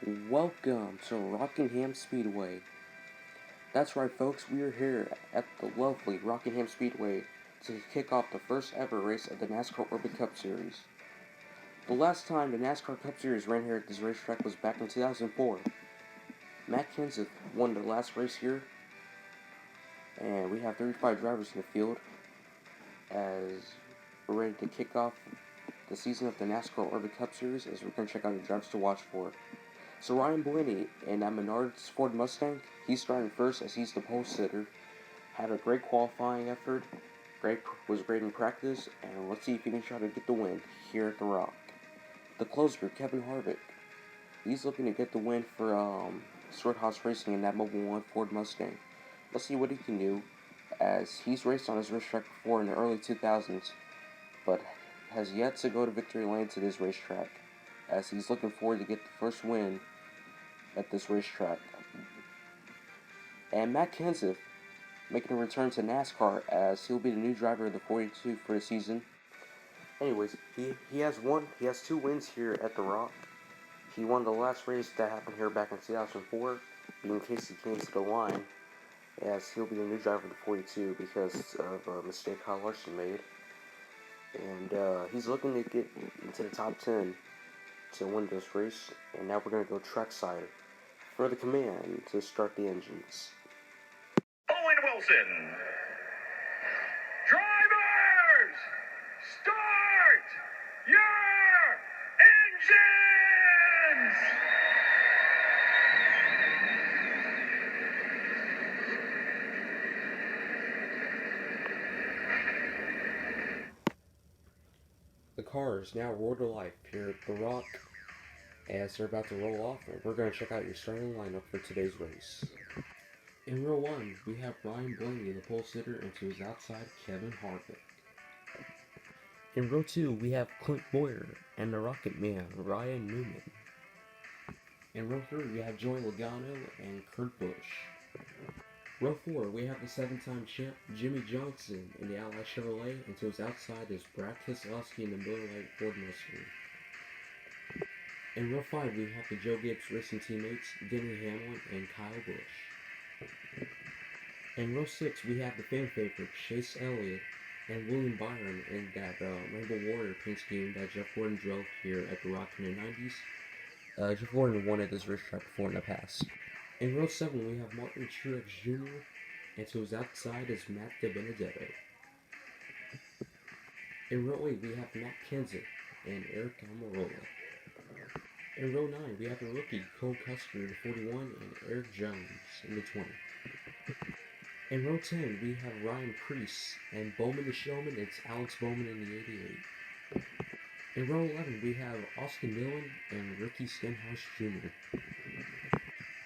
Welcome to Rockingham Speedway. That's right, folks, we are here at the lovely Rockingham Speedway to kick off the first ever race of the NASCAR Orbit Cup Series. The last time the NASCAR Cup Series ran here at this racetrack was back in 2004. Matt Kenseth won the last race here, and we have 35 drivers in the field as we're ready to kick off the season of the NASCAR Orbit Cup Series as we're going to check out the drivers to watch for. So Ryan Blaney in that Menards Ford Mustang, he's starting first as he's the pole sitter. Had a great qualifying effort, was great in practice, and let's see if he can try to get the win here at the Rock. The closer, Kevin Harvick, he's looking to get the win for Short House Racing in that Mobile One Ford Mustang. Let's see what he can do, as he's raced on his racetrack before in the early 2000s, but has yet to go to victory lane to this racetrack, as he's looking forward to get the first win at this racetrack. And Matt Kenseth making a return to NASCAR as he'll be the new driver of the 42 for the season. Anyways, he has two wins here at the Rock. He won the last race that happened here back in 2004, being Casey came to the line, as he'll be the new driver of the 42 because of a mistake Kyle Larson made. And he's looking to get into the top 10 to win this race. And now we're going to go trackside for the command to start the engines. Owen Wilson. Drivers, start your engines! The cars now roar to life here at the Rock as they're about to roll off, and we're going to check out your starting lineup for today's race. In row 1, we have Ryan Blaney, the pole sitter, and to his outside, Kevin Harvick. In row 2, we have Clint Boyer and the Rocket Man, Ryan Newman. In row 3, we have Joey Logano and Kurt Busch. Row 4, we have the 7-time champ, Jimmy Johnson in the Ally Chevrolet, and to his outside is Brad Keselowski in the Miller Lite Ford Mustang. In row 5, we have the Joe Gibbs Racing teammates, Denny Hamlin and Kyle Busch. In row 6, we have the fan favorite, Chase Elliott and William Byron in that Rainbow Warrior paint scheme that Jeff Gordon drove here at the Rock in the 90s. Jeff Gordon won at this racetrack before in the past. In row 7, we have Martin Truex Jr., and to his outside is Matt DiBenedetto. In row 8, we have Matt Kenseth and Eric Almirola. In row 9, we have the rookie Cole Custer in the 41 and Eric Jones in the 20. In row 10, we have Ryan Preece and Bowman the Showman. It's Alex Bowman in the 88. In row 11, we have Austin Dillon and Ricky Stenhouse Jr.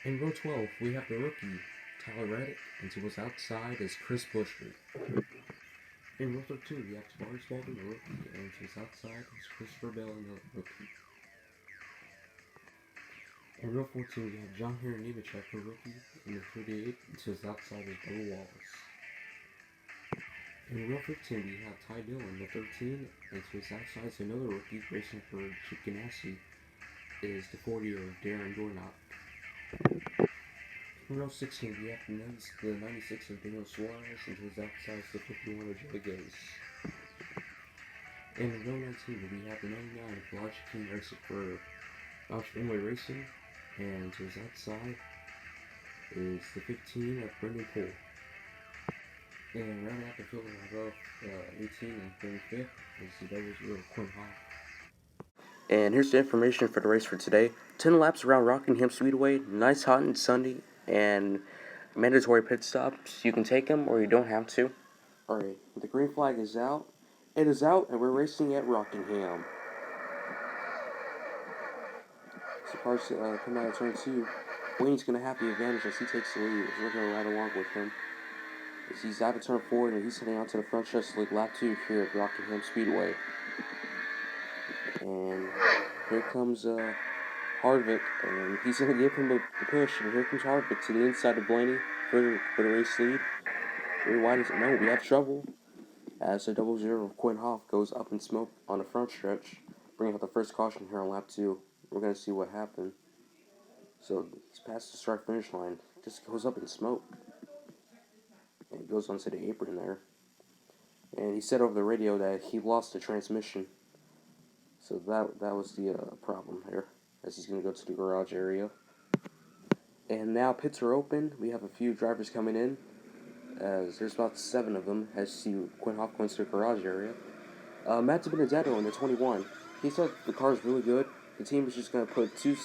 In row 12, we have the rookie Tyler Reddick, and to his outside is Chris Buescher. In row 13, we have Tavares Baldwin, the rookie, and to his outside is Christopher Bell, the rookie. In row 14, we have John Henry Nemechek, the rookie, in the 38, and to his outside is Bubba Wallace. In row 15, we have Ty Dillon, the 13, and to his outside is another rookie racing for Chip Ganassi, is the 40 of Darren Dornock. In row 16, we have the 96 of Daniel Suarez, and to his outside is the 51 of Joey Gase. In row 19, we have the 99 of Elijah King racing for Roush Fenway Racing, and to his outside is the 15 of Brendan Poole. And rounding out the field in row 18 and 35th is the double zero of Quinn Hall. And here's the information for the race for today. 10 laps around Rockingham Speedway, nice, hot, and sunny, and mandatory pit stops. You can take them or you don't have to. Alright, the green flag is out. It is out, and we're racing at Rockingham. So cars come out of turn 2. Wayne's going to have the advantage as he takes the lead. We're going to ride along with him. As he's out of turn 4, and he's heading out to the front stretch lead lap 2 here at Rockingham Speedway. And here comes Harvick, and he's going to give him the push. And here comes Harvick to the inside of Blaney for the race lead. Very wide is it? No, we have trouble. As the double zero of Quinn Hoff goes up in smoke on the front stretch, bringing out the first caution here on lap 2. We're going to see what happened. So he's past the start finish line, just goes up in smoke, and goes onto the apron there. And he said over the radio that he lost the transmission. So that was the problem here, as he's going to go to the garage area. And now pits are open. We have a few drivers coming in, as there's about 7 of them, as you see Quinn Hoff going to the garage area. Matt DiBenedetto in the 21. He said the car is really good. The team is just going to put two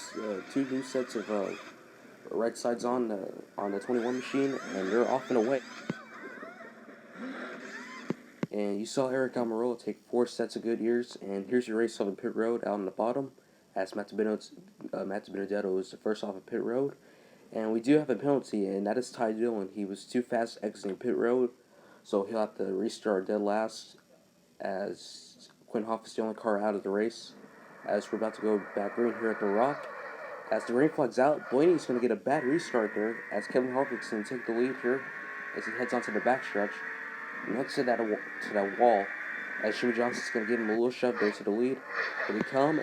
new sets of right sides on the 21 machine, and they're off and away. And you saw Eric Almirola take 4 sets of good years, and here's your race on the pit road out on the bottom, as Matt DiBenedetto is the first off of pit road. And we do have a penalty, and that is Ty Dillon. He was too fast exiting pit road, so he'll have to restart dead last, as Quinn Hoff is the only car out of the race. As we're about to go back green here at the Rock. As the green flag's out, Blaney's going to get a bad restart there, as Kevin Harvick's going to take the lead here as he heads onto the backstretch. Next to that wall, as Jimmy Johnson's going to give him a little shove there to the lead. Here we come,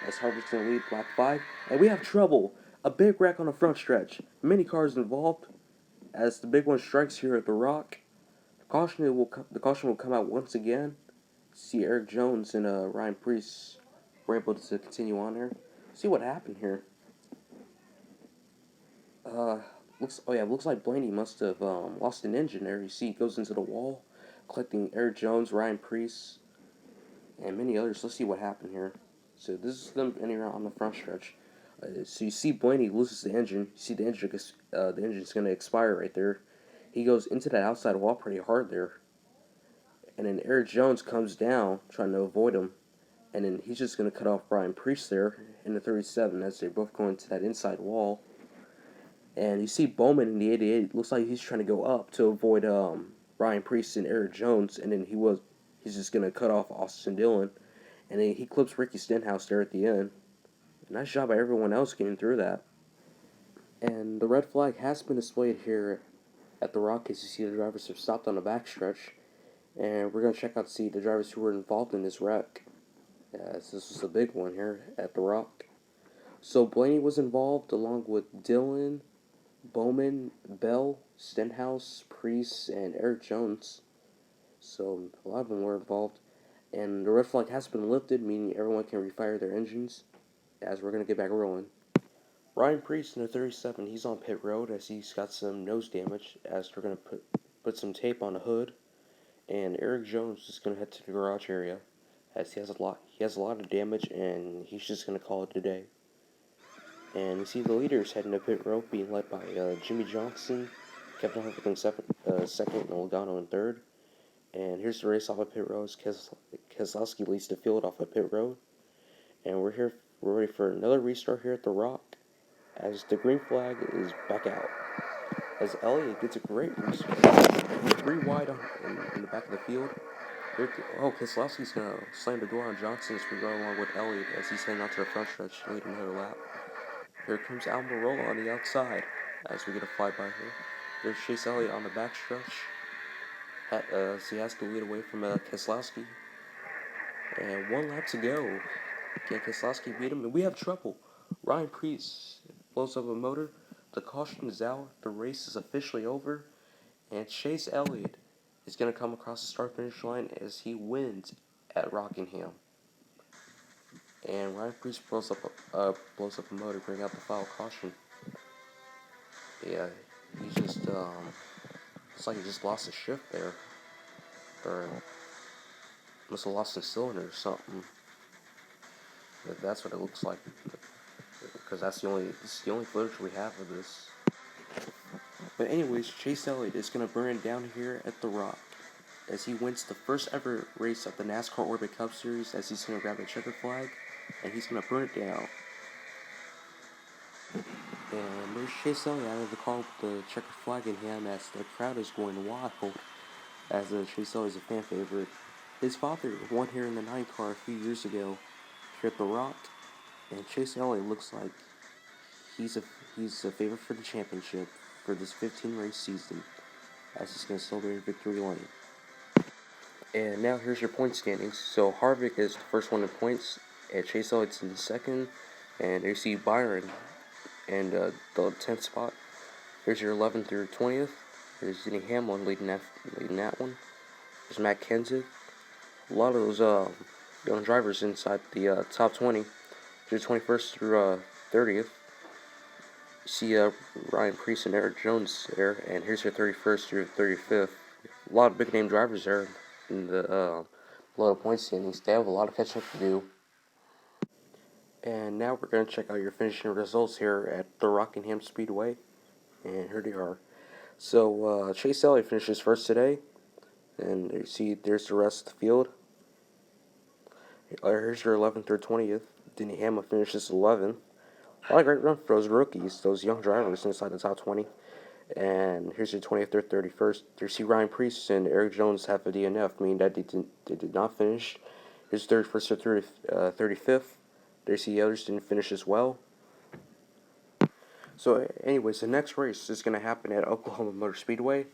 as Harvick's going to lead lap 5. And we have trouble. A big wreck on the front stretch. Many cars involved, as the big one strikes here at the Rock. The caution will come out once again. See Eric Jones and Ryan Preece were able to continue on there. See what happened here. Looks like Blaney must have lost an engine there. You see, he goes into the wall, collecting Eric Jones, Ryan Preece, and many others. Let's see what happened here. So this is them ending around on the front stretch. So you see Blaney loses the engine. You see the engine's going to expire right there. He goes into that outside wall pretty hard there. And then Eric Jones comes down, trying to avoid him. And then he's just going to cut off Ryan Preece there in the 37 as they both go into that inside wall. And you see Bowman in the 88. Looks like he's trying to go up to avoid Ryan Preece and Eric Jones. And then he's just going to cut off Austin Dillon. And then he clips Ricky Stenhouse there at the end. Nice job by everyone else getting through that. And the red flag has been displayed here at the Rock, as you see the drivers have stopped on the backstretch. And we're going to check out to see the drivers who were involved in this wreck, as this was a big one here at the Rock. So Blaney was involved along with Dillon, Bowman, Bell, Stenhouse, Preece, and Eric Jones. So a lot of them were involved. And the red flag has been lifted, meaning everyone can refire their engines, as we're going to get back rolling. Ryan Preece in the 37, he's on pit road as he's got some nose damage, as we're going to put some tape on the hood. And Eric Jones is going to head to the garage area, as he has a lot of damage, and he's just going to call it a day. And we see the leaders heading to pit road, being led by Jimmy Johnson, Kevin Harvick in second, and Logano in third. And here's the race off of pit road. Keselowski leads the field off of pit road. And we're ready for another restart here at the Rock, as the green flag is back out. As Elliott gets a great restart. 3 wide in the back of the field. Keselowski's going to slam the door on Johnson as we go along with Elliott as he's heading out to the front stretch, leading another lap. Here comes Almirola on the outside as we get a flyby here. There's Chase Elliott on the backstretch. So he has to lead away from Keselowski. And 1 lap to go. Can Keselowski beat him? And we have trouble. Ryan Preece blows up a motor. The caution is out. The race is officially over. And Chase Elliott is going to come across the start-finish line as he wins at Rockingham. And Ryan Preece blows up a motor, bring out the foul caution. Yeah, he just looks like he just lost a shift there, or must have lost a cylinder or something. That's what it looks like, because this is the only footage we have of this. But anyways, Chase Elliott is gonna burn it down here at the Rock, as he wins the first ever race of the NASCAR Orbit Cup Series, as he's gonna grab the checker flag, and he's gonna burn it down. And there's Chase Elliott out of the car with the checker flag in hand, as the crowd is going wild, as Chase Elliott is a fan favorite. His father won here in the 9 car a few years ago here at the Rock, and Chase Elliott looks like he's a favorite for the championship for this 15 race season, as he's going to celebrate victory lane. And now here's your point standings. So Harvick is the first one in points, and Chase Elliott's in the second, and there you see Byron and the 10th spot. Here's your 11th through 20th. There's Denny Hamlin leading that one. There's Matt Kenseth. A lot of those young drivers inside the top 20. Here's 21st through 30th. You see Ryan Preece and Eric Jones there, and here's your 31st through 35th. A lot of big name drivers there in the a lot of point standings. They have a lot of catching up to do. And now we're going to check out your finishing results here at the Rockingham Speedway. And here they are. So Chase Elliott finishes first today. And you see there's the rest of the field. Here's your 11th through 20th. Denny Hamlin finishes 11th. A lot of great run for those rookies, those young drivers inside the top 20. And here's your 20th through 31st. You see Ryan Preece and Eric Jones have a DNF, meaning that they did not finish. Here's 31st through 35th. There see the others didn't finish as well. So anyways, the next race is going to happen at Oklahoma Motor Speedway.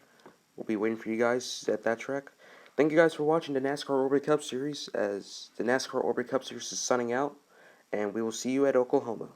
We'll be waiting for you guys at that track. Thank you guys for watching the NASCAR Orbit Cup Series, as the NASCAR Orbit Cup Series is signing out. And we will see you at Oklahoma.